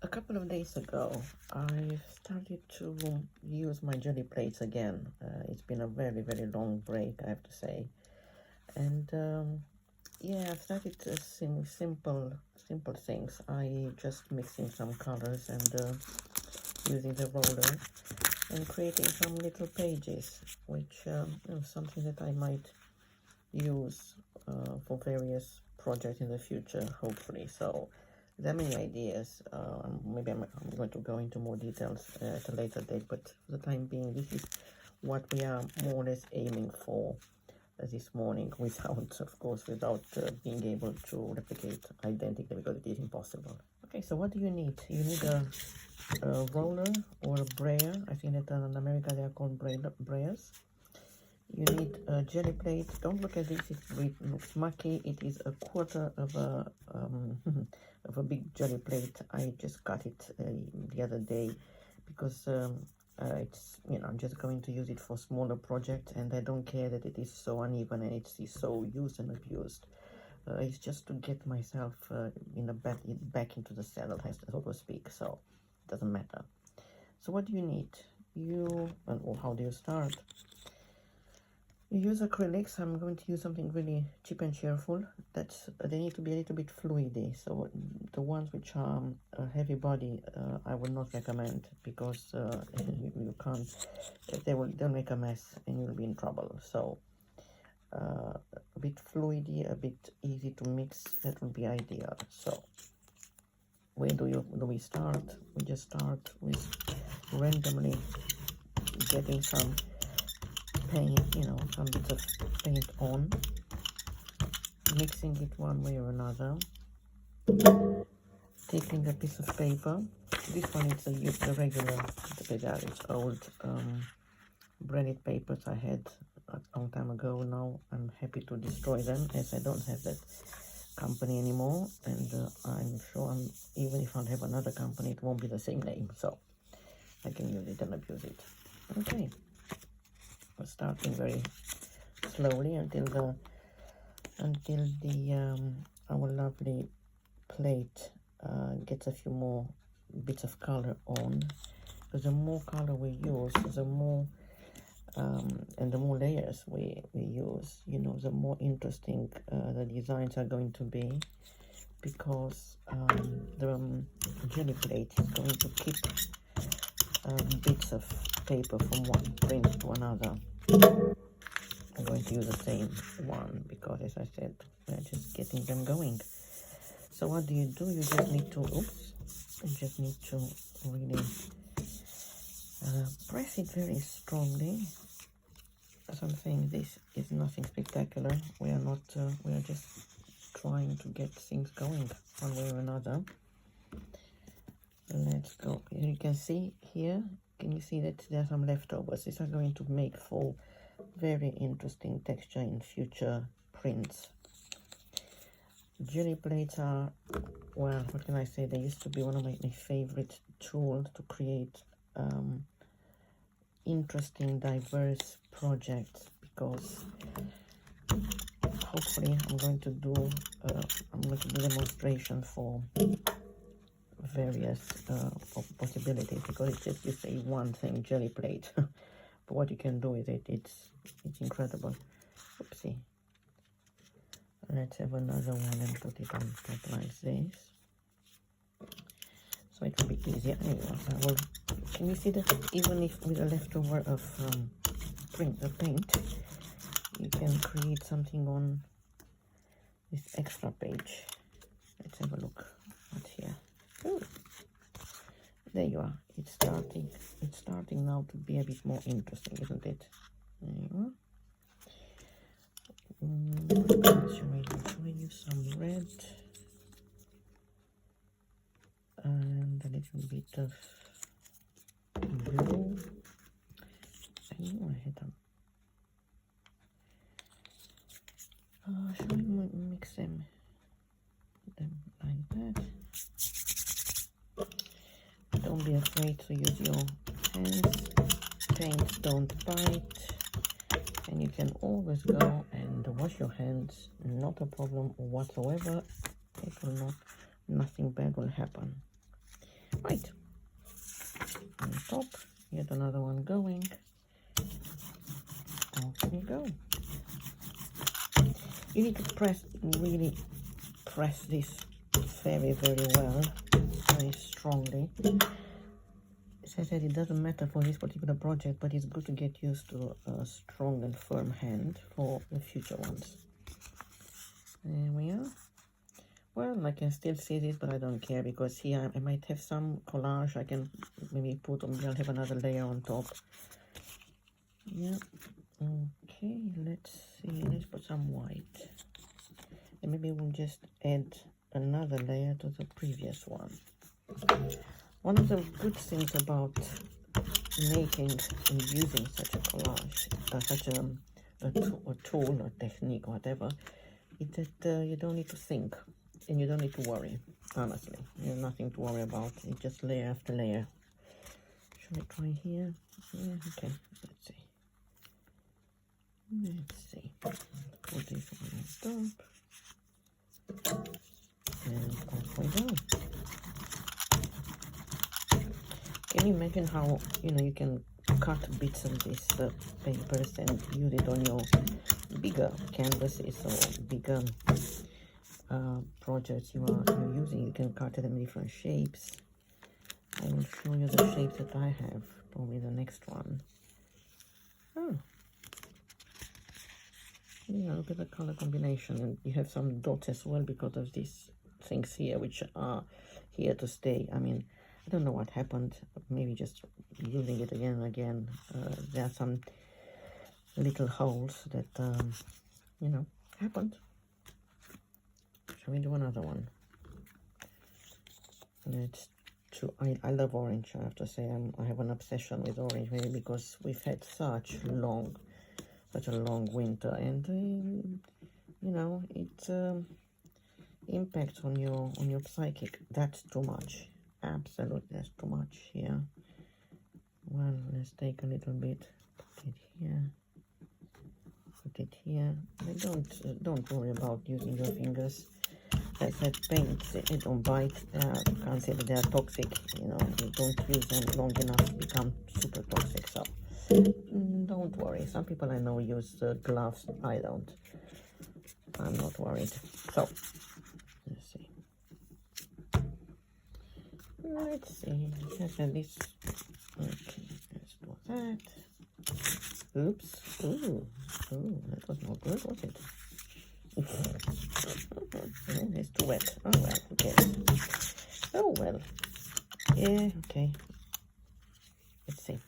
A couple of days ago, I started to use my jelly plates again. It's been a very, very long break, I have to say. And yeah, I've started simple things. I just mixing some colors and using the roller and creating some little pages, which something that I might use for various projects in the future, hopefully. So there are many ideas. Maybe I'm going to go into more details at a later date, but for the time being, this is what we are more or less aiming for this morning, without being able to replicate identically, because it is impossible. Okay, so what do you need? You need a roller or a brayer. I think that in America they are called brayers. You need a jelly plate. Don't look at this, it looks mucky. It is a quarter of a of a big jelly plate. I just got it the other day because it's, I'm just going to use it for smaller projects, and I don't care that it is so uneven and it is so used and abused. It's just to get myself back into the saddle, so to speak, so it doesn't matter. So what do you need? Or how do you start? You use acrylics. I'm going to use something really cheap and cheerful. They need to be a little bit fluidy. So the ones which are heavy body, I would not recommend, because you can't. They'll make a mess and you'll be in trouble. So a bit fluidy, a bit easy to mix. That would be ideal. So where do we start? We just start with randomly getting some paint, some bits of paint on, mixing it one way or another, taking a piece of paper. This one is the regular, it's old branded papers I had a long time ago. Now I'm happy to destroy them, as I don't have that company anymore, and I'm sure even if I have another company, it won't be the same name, so I can use it and abuse it. Okay. We're starting very slowly until our lovely plate gets a few more bits of color on. Because the more color we use, the more and the more layers we use, the more interesting the designs are going to be, because the jelly plate is going to keep bits of paper from one print to another. I'm going to use the same one because, as I said, we're just getting them going. So what do? You just need to really press it very strongly. As I'm saying, this is nothing spectacular. We are just trying to get things going one way or another. Let's go. You can see here, can you see that there are some leftovers? These are going to make for very interesting texture in future prints. Jelly plates are, well, what can I say? They used to be one of my favorite tools to create interesting, diverse projects, because hopefully I'm going to do demonstration for various possibilities, because it's just, you say one thing, jelly plate, but what you can do with it, it's incredible. Oopsie. Let's have another one and put it on top like this, so it will be easier. Anyway, can you see that even if with a leftover of paint, you can create something on this extra page. Let's have a look. What's here? Oh, there you are. It's starting now to be a bit more interesting, isn't it? There you are. Shall I use some red and a little bit of blue? I know I had them. Shall we mix them like that? Don't be afraid to use your hands. Paint don't bite, and you can always go and wash your hands. Not a problem whatsoever. It will nothing bad will happen. Right. On top, yet another one going. Off we go. You need to really press this very, very well, very strongly. As I said, it doesn't matter for this particular project, but it's good to get used to a strong and firm hand for the future ones. There we are. Well, I can still see this, but I don't care, because here I might have some collage I can maybe put on. I'll have another layer on top. Yeah. Okay, let's see. Let's put some white. And maybe we'll just add another layer to the previous one. One of the good things about making and using such a collage, such a tool or technique, whatever, is that you don't need to think and you don't need to worry. Honestly, there's nothing to worry about. It's just layer after layer. Shall I try here? Yeah, okay. Let's see. Put this one on top. And off we go. Can you imagine how, you can cut bits of these papers and use it on your bigger canvases or bigger projects you're using? You can cut them in different shapes. I will show you the shapes that I have, probably the next one. Oh. Yeah, look at the color combination, and you have some dots as well because of these things here, which are here to stay. I mean, I don't know what happened, maybe just using it again and again. There are some little holes that, happened. Shall we do another one? Let's I love orange, I have to say. I have an obsession with orange, maybe because we've had such a long winter, and it impacts on your psychic. That's too much. Absolutely, that's too much here. Well, let's take a little bit, put it here, put it here. Don't worry about using your fingers. As that paint, they don't bite. You can't say that they are toxic. You don't use them long enough to become super toxic. So don't worry. Some people I know use gloves. I don't. I'm not worried. So let's see. Let's add this. Okay, let's do that. Oops. Ooh, that was not good, was it? It's too wet. Oh well, who cares? Oh well. Yeah, okay. Let's see.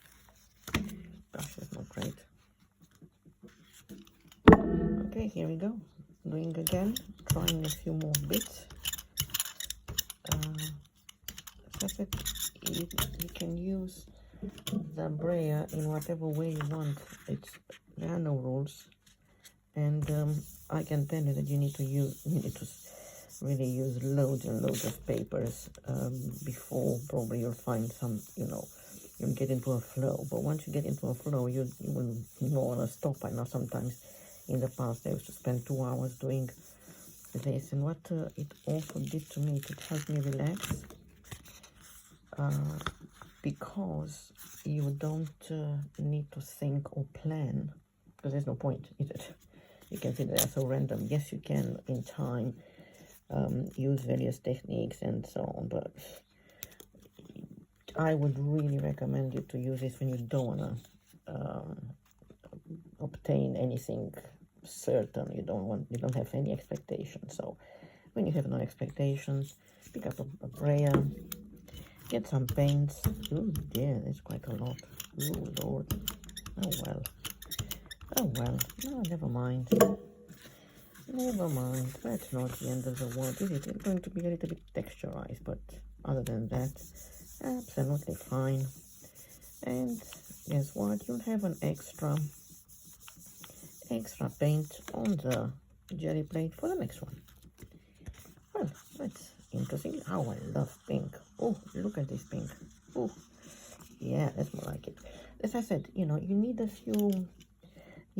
Gosh, that's not great. Okay, here we go. Doing again, trying a few more bits. As I said, you can use the brayer in whatever way you want. There are no rules. And I can tell you that you need to really use loads and loads of papers before probably you'll find some, you'll get into a flow. But once you get into a flow, you will not want to stop. I know sometimes in the past I used to spend 2 hours doing this, and what it also did to me, it helped me relax, because you don't need to think or plan, because there's no point, is it? You can see that they're so random. Yes, you can in time use various techniques and so on, but I would really recommend you to use this when you don't want to obtain anything certain. You don't have any expectations. So when you have no expectations, pick up a brayer, get some paints. Ooh, yeah, that's quite a lot. Ooh, Lord. Oh well. Oh well, no, never mind. Never mind, that's not the end of the world, is it? It's going to be a little bit texturized, but other than that, absolutely fine. And guess what? You'll have an extra paint on the jelly plate for the next one. Well, that's interesting. Oh, I love pink. Oh, look at this pink. Oh, yeah, that's more like it. As I said, you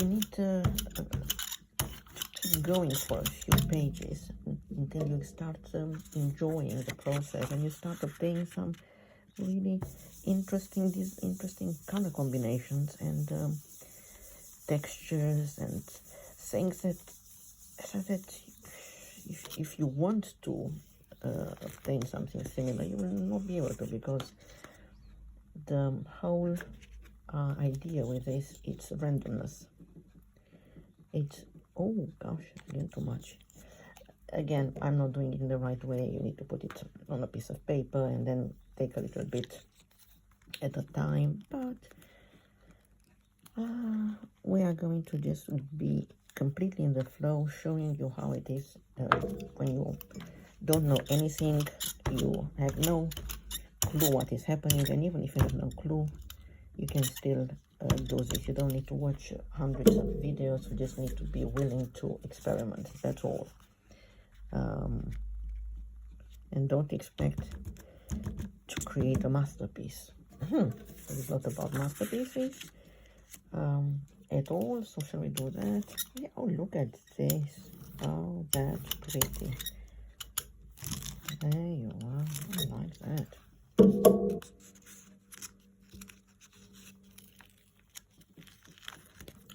need to keep going for a few pages until you start enjoying the process, and you start obtaining some really interesting, these interesting color combinations and textures and things that if you want to obtain something similar, you will not be able to, because the whole idea with this, it's randomness. It's, oh gosh, again too much. Again, I'm not doing it in the right way. You need to put it on a piece of paper and then take a little bit at a time, but we are going to just be completely in the flow, showing you how it is when you don't know anything, you have no clue what is happening, and even if you have no clue, you can still do this. You don't need to watch hundreds of videos, you just need to be willing to experiment, that's all. And don't expect to create a masterpiece. It's not about masterpieces at all. So shall we do that? Yeah, oh, look at this. Oh, that's pretty. There you are. I like that.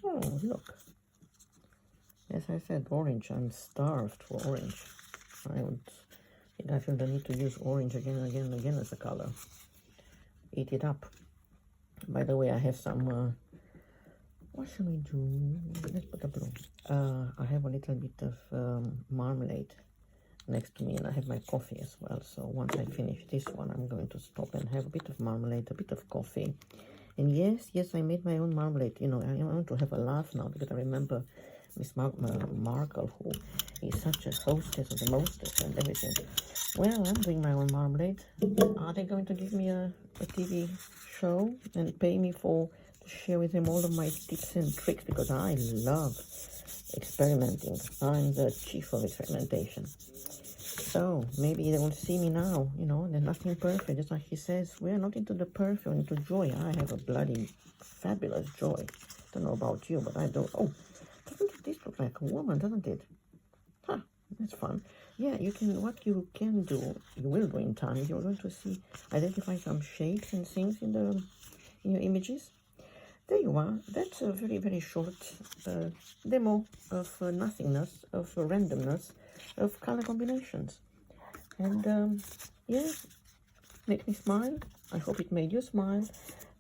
Oh, look. As I said, orange. I'm starved for orange. I feel the need to use orange again and again and again as a color. Eat it up. By the way, I have some, what shall we do? Let's put a blue. I have a little bit of marmalade next to me, and I have my coffee as well. So once I finish this one, I'm going to stop and have a bit of marmalade, a bit of coffee. And yes, I made my own marmalade. You know, I want to have a laugh now, because I remember Miss Markle, who is such a hostess of the mostess and everything. Well, I'm doing my own marmalade. Are they going to give me a TV show and pay me to share with them all of my tips and tricks? Because I love experimenting. I'm the chief of experimentation. So maybe they will see me now, you know, there's nothing perfect. Just like he says, we're not into the perfect, we're into joy. I have a bloody fabulous joy. Don't know about you, but I do. Oh, doesn't this look like a woman, doesn't it? Huh, that's fun. Yeah, you can, what you can do, you will do in time, you're going to see, identify some shapes and things in your images. There you are. That's a very, very short demo of nothingness, of randomness, of color combinations. And yeah, make me smile. I hope it made you smile,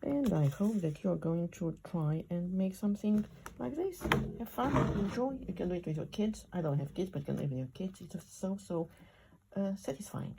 and I hope that you're going to try and make something like this. Have fun, enjoy. You can do it with your kids. I don't have kids, but you can do it with your kids. It's just so satisfying.